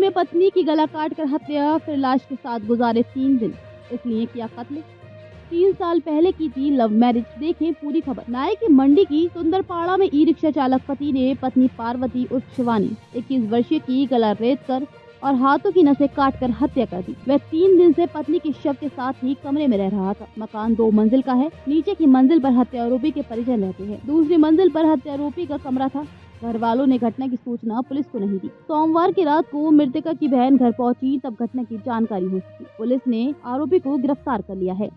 में पत्नी की गला काटकर हत्या, फिर लाश के साथ गुजारे 3 दिन, इसलिए किया कत्ल। 3 साल पहले की थी लव मैरिज। देखें पूरी खबर। नाई की मंडी की सुंदरपाड़ा में ई रिक्शा चालक पति ने पत्नी पार्वती उर्फ शिवानी 21 वर्षीय की गला रेत कर और हाथों की नसें काटकर हत्या कर दी। वह 3 दिन से पत्नी के शव के साथ ही कमरे में रह रहा था। मकान 2 मंजिल का है। नीचे की मंजिल पर हत्यारोपी के परिजन रहते हैं। दूसरी मंजिल पर हत्यारोपी का कमरा था। घर वालों ने घटना की सूचना पुलिस को नहीं दी। सोमवार की रात को मृतका की बहन घर पहुंची, तब घटना की जानकारी हो सकी। पुलिस ने आरोपी को गिरफ्तार कर लिया है।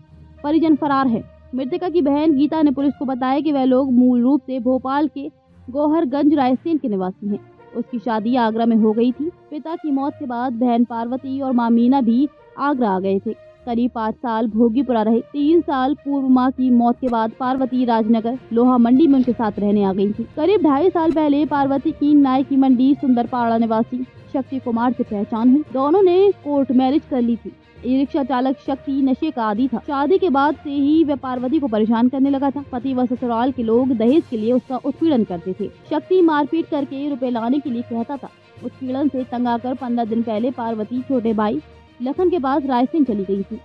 परिजन फरार है। मृतका की बहन गीता ने पुलिस को बताया कि वह लोग मूल रूप से भोपाल के गौहरगंज रायसेन के निवासी हैं। उसकी शादी आगरा में हो गई थी। पिता की मौत के बाद बहन पार्वती और मां मीना भी आगरा आ गए थे। करीब 5 साल भोगीपुरा रहे। 3 साल पूर्व मां की मौत के बाद पार्वती राजनगर लोहा मंडी में उनके साथ रहने आ गई थी। करीब 2.5 साल पहले पार्वती की नाई की मंडी सुंदरपाड़ा निवासी शक्ति कुमार से पहचान हुई। दोनों ने कोर्ट मैरिज कर ली थी। ई रिक्शा चालक शक्ति नशे का आदी था। शादी के बाद से ही वह पार्वती को परेशान करने लगा था। पति व ससुराल के लोग दहेज के लिए उसका उत्पीड़न करते थे। शक्ति मारपीट करके रुपए लाने के लिए कहता था। उत्पीड़न से तंग आकर 15 दिन पहले पार्वती छोटे भाई लखन के पास रायसेन चली गई थी।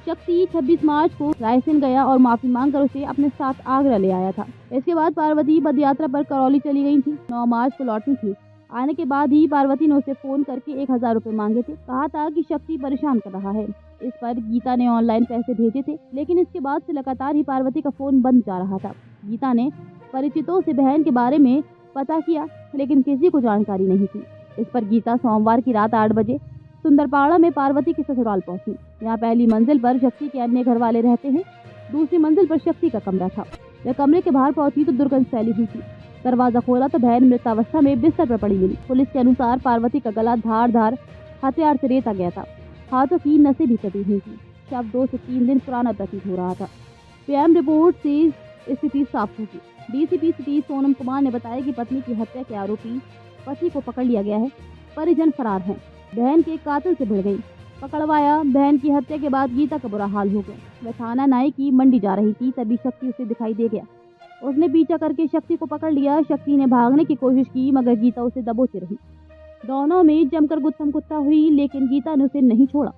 शक्ति 26 मार्च को रायसेन गया और माफी मांगकर उसे अपने साथ आगरा ले आया था। इसके बाद पार्वती पदयात्रा पर करौली चली गई थी। 9 मार्च को लौटनी थी। आने के बाद ही पार्वती ने उसे फोन करके 1000 रुपए मांगे थे। कहा था कि शक्ति परेशान कर रहा है। इस पर गीता ने ऑनलाइन पैसे भेजे थे, लेकिन इसके बाद से लगातार ही पार्वती का फोन बंद जा रहा था। गीता ने परिचितों से बहन के बारे में पता किया, लेकिन किसी को जानकारी नहीं थी। इस पर गीता सोमवार की रात 8 बजे सुंदरपाड़ा में पार्वती के ससुराल पहुंची। यहाँ पहली मंजिल पर शक्ति के अन्य घर वाले रहते हैं। दूसरी मंजिल पर शक्ति का कमरा था। वह कमरे के बाहर पहुंची तो दुर्गंध फैली हुई थी। दरवाजा खोला तो बहन मृतावस्था में बिस्तर पर पड़ी मिली। पुलिस के अनुसार पार्वती का गला धारदार हथियार से रेता गया था। हाथों की नसें भी कटी हुई थी। शव 2 से 3 दिन पुराना प्रतीत हो रहा था। पीएम रिपोर्ट से स्थिति साफ होगी। डीसीपी सिटी सोनम कुमार ने बताया कि पत्नी की हत्या के आरोपी पति को पकड़ लिया गया है। परिजन फरार है। बहन के कातिल से भिड़ गई। पकड़वाया। बहन की हत्या के बाद गीता का बुरा हाल हो गया। वह थाना नाई की मंडी जा रही थी, तभी शक्ति उसे दिखाई दे गया। उसने पीछा करके शक्ति को पकड़ लिया। शक्ति ने भागने की कोशिश की, मगर गीता उसे दबोचे रही। दोनों में जमकर गुत्थम गुत्था हुई, लेकिन गीता ने उसे नहीं छोड़ा।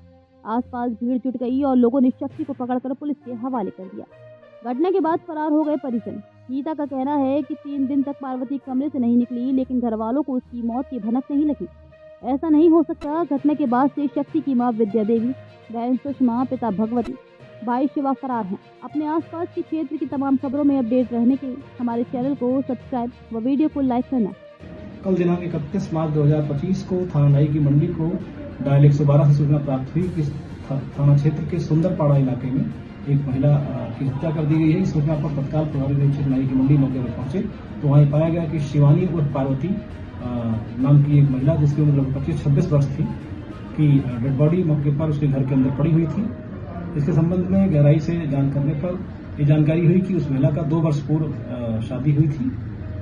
आसपास भीड़ जुट गई और लोगों ने शक्ति को पकड़कर पुलिस के हवाले कर दिया। घटना के बाद फरार हो गए परिजन। गीता का कहना है कि 3 दिन तक पार्वती कमरे से नहीं निकली, लेकिन घर वालों को उसकी मौत की भनक नहीं लगी। ऐसा नहीं हो सकता। घटना के बाद से शक्ति की मां विद्या देवी, बहन सुषमा, पिता भगवती, भाई शिवा फरार हैं। अपने आसपास के क्षेत्र की तमाम खबरों में अपडेट रहने के हमारे चैनल को सब्सक्राइब व वीडियो को लाइक करना। कल दिनांक 31 मार्च 2025 को थाना नाई की मंडी को डायल 112 से सूचना प्राप्त हुई कि थाना क्षेत्र के सुंदरपाड़ा इलाके में एक महिला की हत्या कर दी गई है। इस सूचना पर तत्काल प्रभारी निरीक्षक नाई की मंडी मौके पर पहुंचे तो वहीं पाया गया कि शिवानी और पार्वती नाम की एक महिला, जिसकी उम्र लगभग 25-26 वर्ष थी, की डेड बॉडी मौके पर उसके घर के अंदर पड़ी हुई थी। इसके संबंध में गहराई से जान करने पर ये जानकारी हुई कि उस महिला का 2 वर्ष पूर्व शादी हुई थी।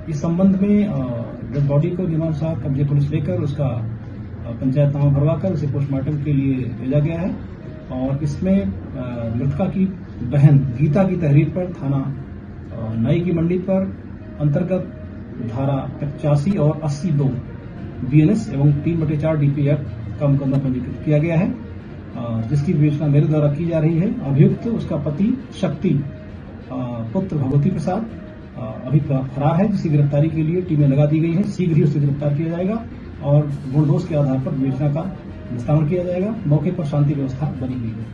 इस संबंध में डेड बॉडी को नियमानुसार कब्जे पुलिस लेकर उसका पंचायतनामा भरवाकर उसे पोस्टमार्टम के लिए भेजा गया है। और इसमें मृतका की बहन गीता की तहरीर पर थाना नाई की मंडी पर अंतर्गत धारा 85 और 80(2) बीएनएस एवं 3/4 डीपी एक्ट का मुकदमा पंजीकृत किया गया है, जिसकी विवेचना मेरे द्वारा की जा रही है। अभियुक्त उसका पति शक्ति पुत्र भगवती प्रसाद अभी फरार है, जिसकी गिरफ्तारी के लिए टीमें लगा दी गई है। शीघ्र ही उसे गिरफ्तार किया जाएगा और गुण दोष के आधार पर विवेचना का निस्तारण किया जाएगा। मौके पर शांति व्यवस्था बनी हुई है।